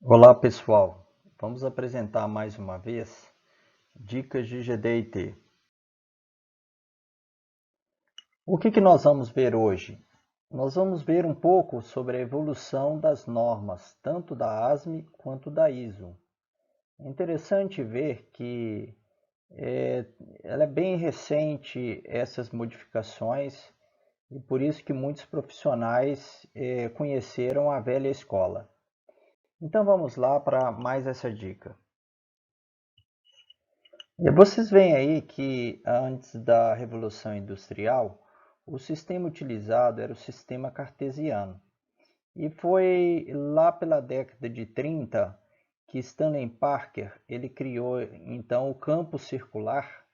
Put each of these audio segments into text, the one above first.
Olá pessoal, vamos apresentar mais uma vez dicas de GD&T. O que nós vamos ver hoje? Nós vamos ver um pouco sobre a evolução das normas, tanto da ASME quanto da ISO. É interessante ver que é, ela é bem recente essas modificações e por isso que muitos profissionais conheceram a velha escola. Então vamos lá para mais essa dica. E vocês veem aí que antes da Revolução Industrial, o sistema utilizado era o sistema cartesiano. E foi lá pela década de 30 que Stanley Parker ele criou então o campo circular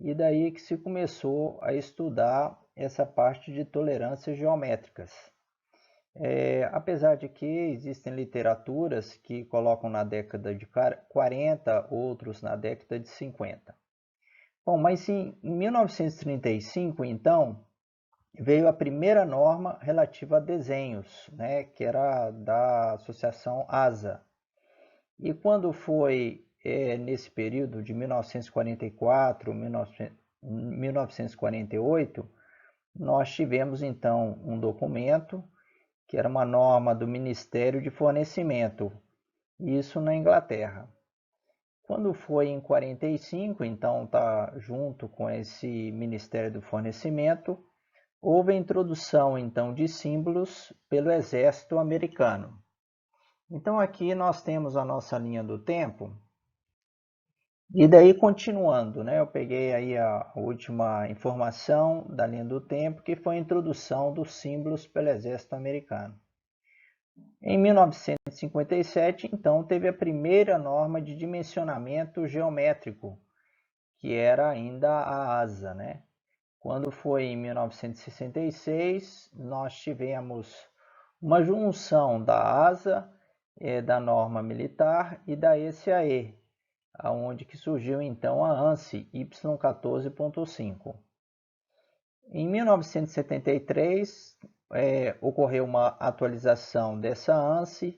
e daí que se começou a estudar essa parte de tolerâncias geométricas. Apesar de que existem literaturas que colocam na década de 40, outros na década de 50. Bom, mas em 1935, então, veio a primeira norma relativa a desenhos, né, que era da Associação ASA. E quando foi nesse período de 1944, 1948, nós tivemos então um documento que era uma norma do Ministério de Fornecimento, isso na Inglaterra. Quando foi em 45, então está junto com esse Ministério do Fornecimento, houve a introdução então de símbolos pelo Exército Americano. Então aqui nós temos a nossa linha do tempo. E daí continuando, né? Eu peguei aí a última informação da linha do tempo, que foi a introdução dos símbolos pelo Exército Americano. Em 1957, então, teve a primeira norma de dimensionamento geométrico, que era ainda a ASA, né? Quando foi em 1966, nós tivemos uma junção da ASA, da norma militar e da ECAE, aonde que surgiu então a ANSI Y14.5. Em 1973, ocorreu uma atualização dessa ANSI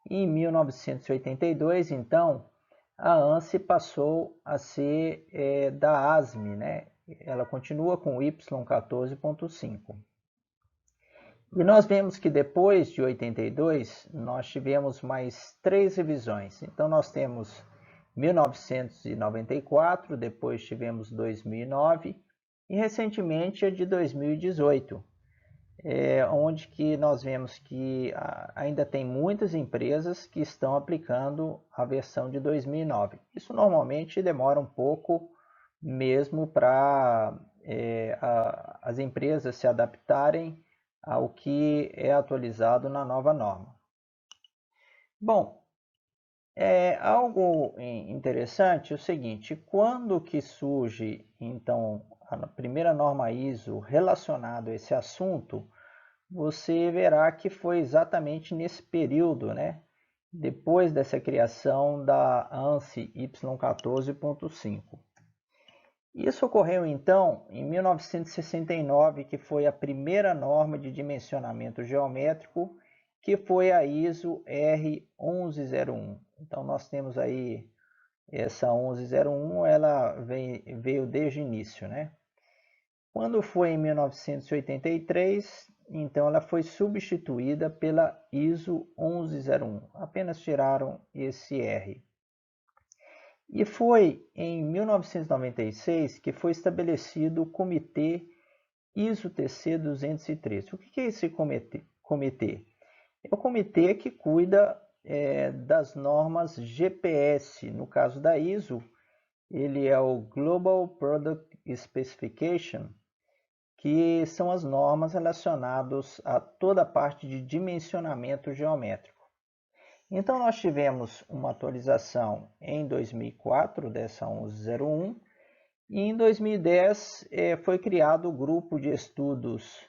e em 1982, então, a ANSI passou a ser da ASME, né? Ela continua com o Y14.5. E nós vemos que depois de 82, nós tivemos mais três revisões. Então, nós temos 1994, depois tivemos 2009 e recentemente a de 2018, onde que nós vemos que ainda tem muitas empresas que estão aplicando a versão de 2009. Isso normalmente demora um pouco mesmo para as empresas se adaptarem ao que é atualizado na nova norma. Bom, algo interessante é o seguinte, quando que surge então a primeira norma ISO relacionada a esse assunto, você verá que foi exatamente nesse período, né? Depois dessa criação da ANSI Y14.5. Isso ocorreu então em 1969, que foi a primeira norma de dimensionamento geométrico, que foi a ISO R1101. Então nós temos aí essa 1101, ela veio desde o início, né? Quando foi em 1983, então ela foi substituída pela ISO 1101. Apenas tiraram esse R. E foi em 1996 que foi estabelecido o Comitê ISO-TC 213. O que é esse comitê? É o comitê que cuida das normas GPS. No caso da ISO, ele é o Global Product Specification, que são as normas relacionadas a toda a parte de dimensionamento geométrico. Então, nós tivemos uma atualização em 2004 dessa 1101 e em 2010 foi criado o grupo de estudos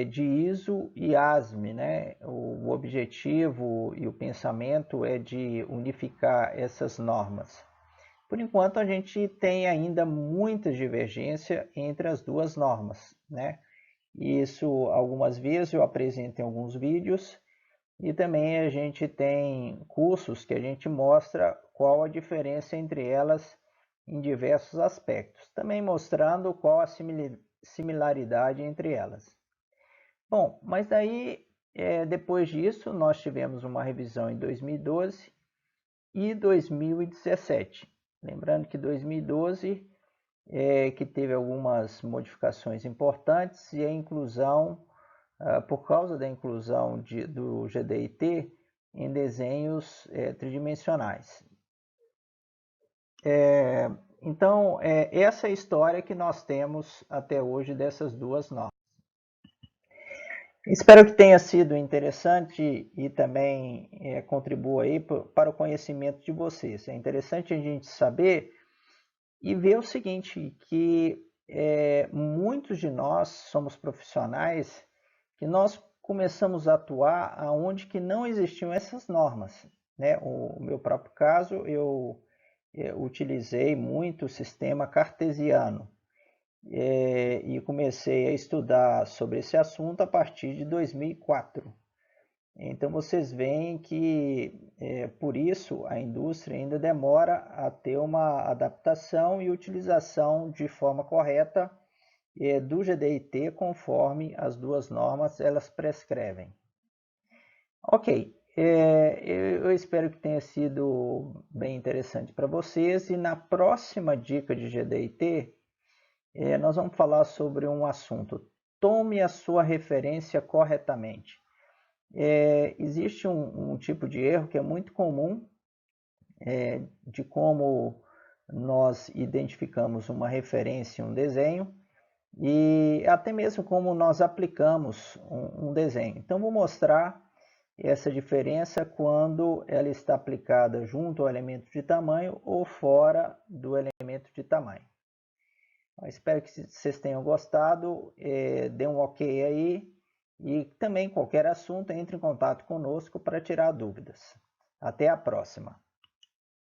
de ISO e ASME, né? O objetivo e o pensamento é de unificar essas normas. Por enquanto, a gente tem ainda muita divergência entre as duas normas, né? Isso algumas vezes eu apresento em alguns vídeos, E também a gente tem cursos que a gente mostra qual a diferença entre elas em diversos aspectos, também mostrando qual a similaridade entre elas. Bom, mas daí, depois disso, nós tivemos uma revisão em 2012 e 2017. Lembrando que 2012 que teve algumas modificações importantes e a inclusão, por causa da inclusão do GDIT em desenhos tridimensionais. Então, essa é a história que nós temos até hoje dessas duas normas. Espero que tenha sido interessante e também contribua aí para o conhecimento de vocês. É interessante a gente saber e ver o seguinte, que muitos de nós somos profissionais que nós começamos a atuar aonde que não existiam essas normas, né? O meu próprio caso, eu utilizei muito o sistema cartesiano e comecei a estudar sobre esse assunto a partir de 2004. Então vocês veem que por isso a indústria ainda demora a ter uma adaptação e utilização de forma correta do GDIT conforme as duas normas elas prescrevem. Ok, eu espero que tenha sido bem interessante para vocês e na próxima dica de GDIT nós vamos falar sobre um assunto. Tome a sua referência corretamente. Existe um tipo de erro que é muito comum de como nós identificamos uma referência em um desenho e até mesmo como nós aplicamos um desenho. Então, vou mostrar essa diferença quando ela está aplicada junto ao elemento de tamanho ou fora do elemento de tamanho. Eu espero que vocês tenham gostado, dê um ok aí e também qualquer assunto entre em contato conosco para tirar dúvidas. Até a próxima!